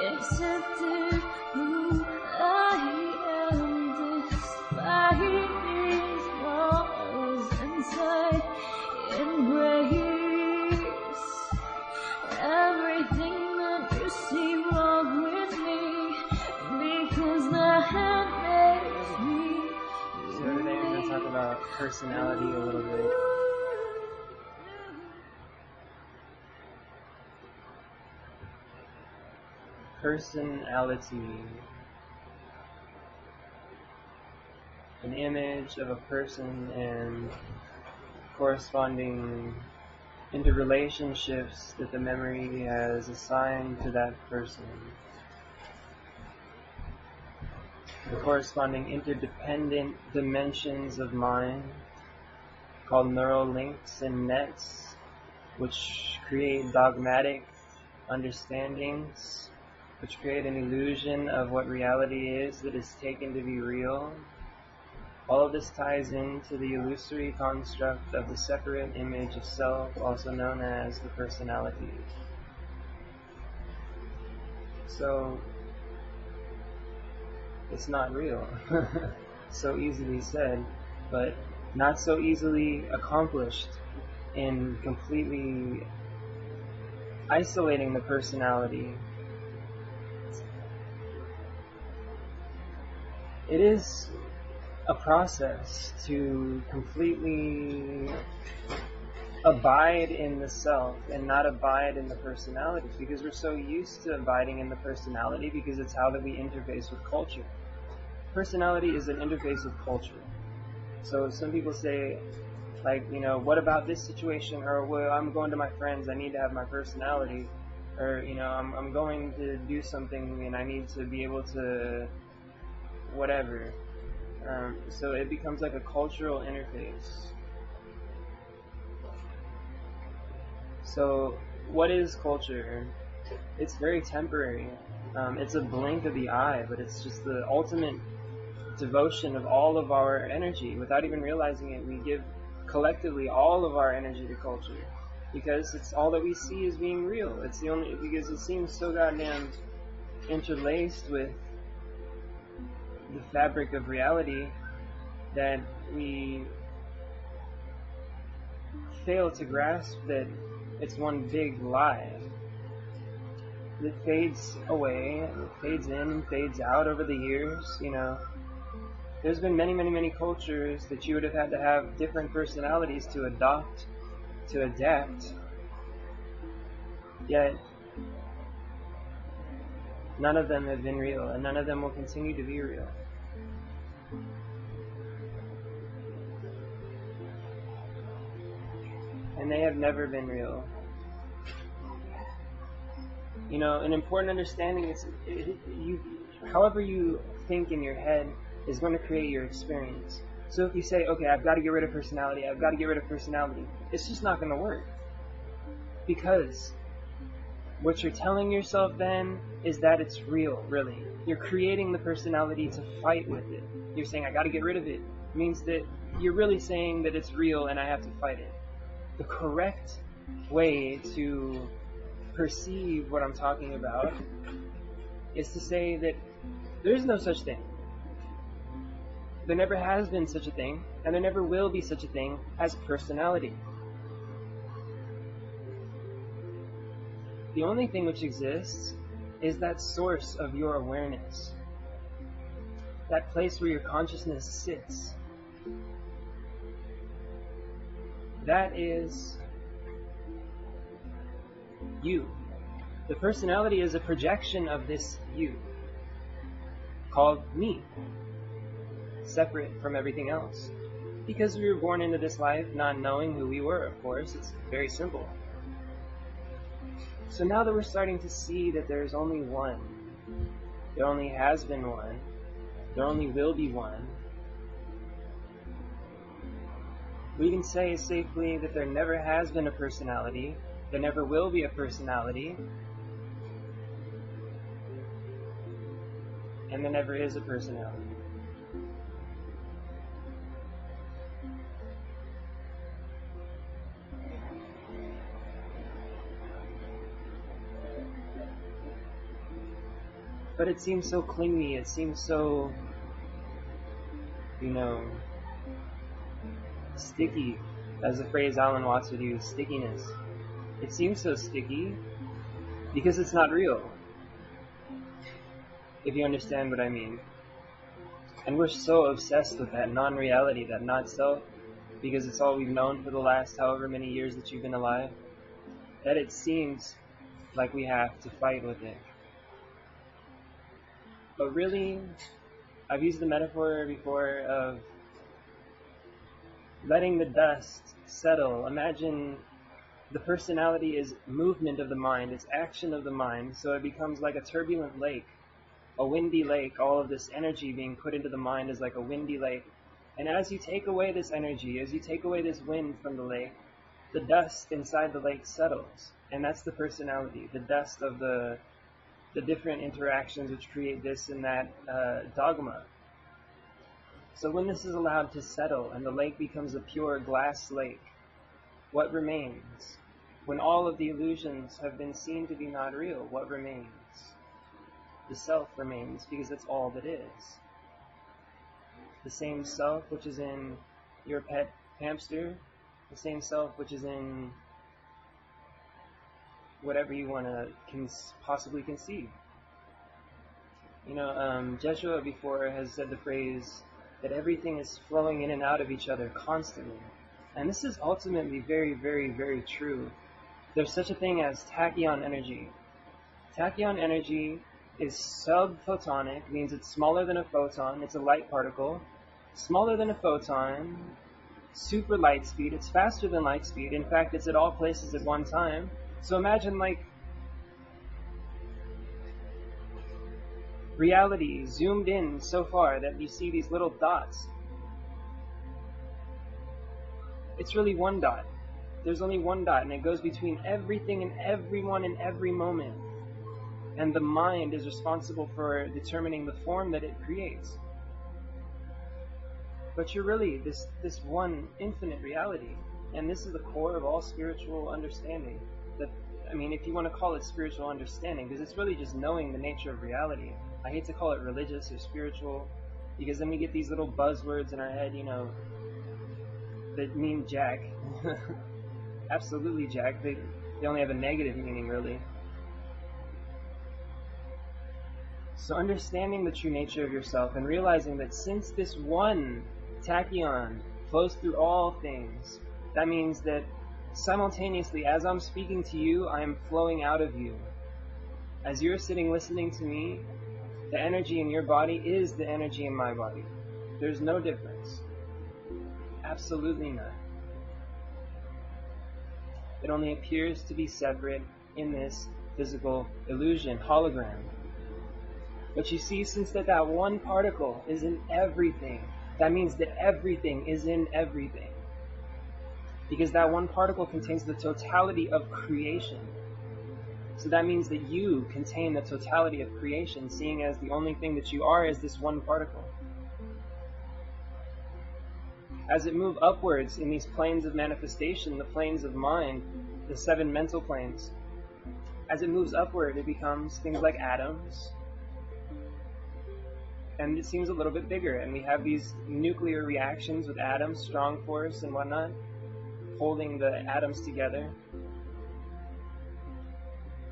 Accepted who I am despite these walls inside. Embrace everything that you see wrong with me, because that makes me. So today we're going to talk about personality a little bit. Personality. An image of a person and corresponding interrelationships that the memory has assigned to that person. The corresponding interdependent dimensions of mind called neural links and nets, which create dogmatic understandings, which create an illusion of what reality is that is taken to be real. All of this ties into the illusory construct of the separate image of self, also known as the personality. So, it's not real. So easily said, but not so easily accomplished in completely isolating the personality. It is a process to completely abide in the self and not abide in the personality, because we're so used to abiding in the personality because it's how that we interface with culture. Personality is an interface with culture. So some people say, like, what about this situation? Or, well, I'm going to my friends, I need to have my personality. Or, I'm going to do something and I need to be able to whatever. So it becomes like a cultural interface. So what is culture? It's very temporary. It's a blink of the eye, but it's just the ultimate devotion of all of our energy. Without even realizing it, we give collectively all of our energy to culture, because it's all that we see as being real. It's the only, because it seems so goddamn interlaced with the fabric of reality that we fail to grasp that it's one big lie that fades away, fades in and fades out over the years. There's been many cultures that you would have had to have different personalities to adopt, to adapt, yet none of them have been real, and none of them will continue to be real. And they have never been real. An important understanding is however you think in your head is going to create your experience. So if you say, okay, I've got to get rid of personality, it's just not going to work. Because what you're telling yourself then is that it's real, really. You're creating the personality to fight with it. You're saying, I got to get rid of it. It means that you're really saying that it's real and I have to fight it. The correct way to perceive what I'm talking about is to say that there is no such thing. There never has been such a thing, and there never will be such a thing as personality. The only thing which exists is that source of your awareness, that place where your consciousness sits. That is you. The personality is a projection of this you, called me, separate from everything else. Because we were born into this life not knowing who we were, of course. It's very simple. So now that we're starting to see that there's only one, There only has been one. There only will be one. We can say safely that there never has been a personality, there never will be a personality, and there never is a personality. But it seems so clingy, it seems so, sticky, as the phrase Alan Watts would use, stickiness. It seems so sticky because it's not real, if you understand what I mean. And we're so obsessed with that non-reality, that not-self, because it's all we've known for the last however many years that you've been alive, that it seems like we have to fight with it. But really, I've used the metaphor before of letting the dust settle. Imagine the personality is movement of the mind, it's action of the mind, so it becomes like a turbulent lake, a windy lake. All of this energy being put into the mind is like a windy lake. And as you take away this energy, as you take away this wind from the lake, the dust inside the lake settles. And that's the personality, the dust of the different interactions which create this and that dogma. So when this is allowed to settle and the lake becomes a pure glass lake, what remains? When all of the illusions have been seen to be not real, what remains? The self remains, because that's all that is. The same self which is in your pet hamster, the same self which is in whatever you want to possibly conceive. Jeshua before has said the phrase that everything is flowing in and out of each other constantly. And this is ultimately very, very, very true. There's such a thing as tachyon energy. Tachyon energy is subphotonic, means it's smaller than a photon, it's a light particle. Smaller than a photon, super light speed, it's faster than light speed. In fact, it's at all places at one time. So imagine like reality zoomed in so far that you see these little dots. It's really one dot. There's only one dot, and it goes between everything and everyone in every moment. And the mind is responsible for determining the form that it creates. But you're really this one infinite reality. And this is the core of all spiritual understanding. If you want to call it spiritual understanding, because it's really just knowing the nature of reality. I hate to call it religious or spiritual, because then we get these little buzzwords in our head, that mean jack. Absolutely jack. They only have a negative meaning, really. So understanding the true nature of yourself and realizing that since this one tachyon flows through all things, that means that simultaneously, as I'm speaking to you, I am flowing out of you. As you're sitting listening to me, the energy in your body is the energy in my body. There's no difference. Absolutely none. It only appears to be separate in this physical illusion, hologram. But you see, since that one particle is in everything, that means that everything is in everything. Because that one particle contains the totality of creation. So that means that you contain the totality of creation, seeing as the only thing that you are is this one particle. As it moves upwards in these planes of manifestation, the planes of mind, the 7 mental planes, as it moves upward, it becomes things like atoms, and it seems a little bit bigger, and we have these nuclear reactions with atoms, strong force and whatnot, holding the atoms together.